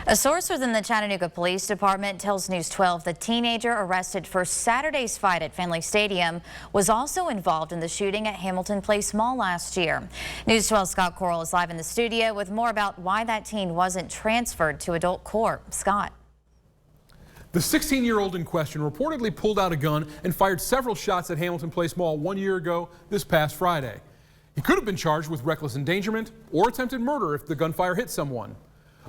A source within the Chattanooga Police Department tells News 12 the teenager arrested for Saturday's fight at Finley Stadium was also involved in the shooting at Hamilton Place Mall last year. News 12's Scott Coral is live in the studio with more about why that teen wasn't transferred to adult court. Scott. The 16-year-old in question reportedly pulled out a gun and fired several shots at Hamilton Place Mall 1 year ago this past Friday. He could have been charged with reckless endangerment or attempted murder if the gunfire hit someone.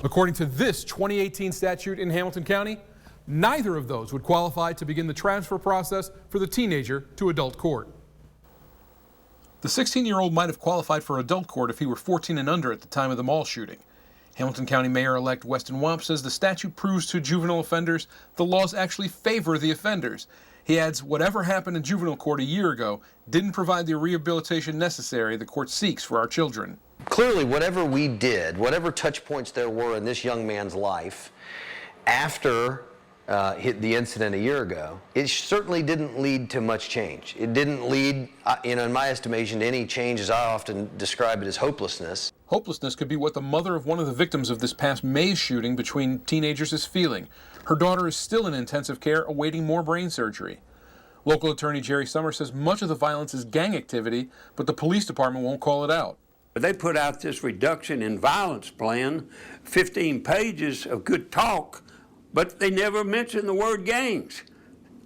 According to this 2018 statute in Hamilton County, neither of those would qualify to begin the transfer process for the teenager to adult court. The 16-year-old might have qualified for adult court if he were 14 and under at the time of the mall shooting. Hamilton County Mayor-elect Weston-Wamp says the statute proves to juvenile offenders the laws actually favor the offenders. He adds whatever happened in juvenile court a year ago didn't provide the rehabilitation necessary the court seeks for our children. Clearly, whatever we did, whatever touch points there were in this young man's life after the incident a year ago, it certainly didn't lead to much change. It didn't lead, in my estimation, to any change, as I often describe it, as hopelessness. Hopelessness could be what the mother of one of the victims of this past May's shooting between teenagers is feeling. Her daughter is still in intensive care awaiting more brain surgery. Local attorney Jerry Summers says much of the violence is gang activity, but the police department won't call it out. They put out this reduction in violence plan, 15 pages of good talk, but they never mention the word gangs.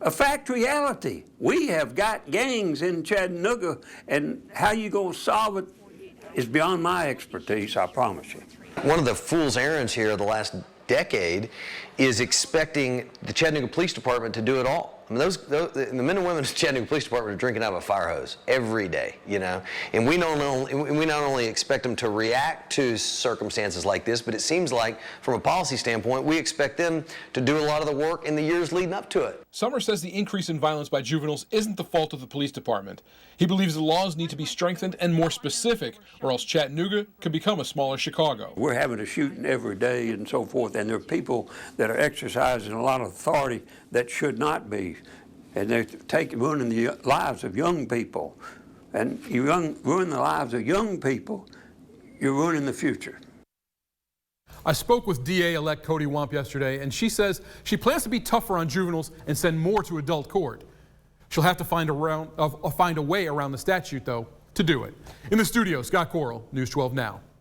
A fact reality. We have got gangs in Chattanooga, and how you going to solve it is beyond my expertise, I promise you. One of the fool's errands here the last decade is expecting the Chattanooga Police Department to do it all. I mean, the men and women in the Chattanooga Police Department are drinking out of a fire hose every day, you know. And we not only expect them to react to circumstances like this, but it seems like, from a policy standpoint, we expect them to do a lot of the work in the years leading up to it. Summers says the increase in violence by juveniles isn't the fault of the police department. He believes the laws need to be strengthened and more specific, or else Chattanooga could become a smaller Chicago. We're having a shooting every day and so forth, and there are people that are exercising a lot of authority that should not be. And they're ruining the lives of young people. And you ruin the lives of young people, you're ruining the future. I spoke with DA-elect Cody Wamp yesterday, and she says she plans to be tougher on juveniles and send more to adult court. She'll have to find a way around the statute, though, to do it. In the studio, Scott Coral, News 12 Now.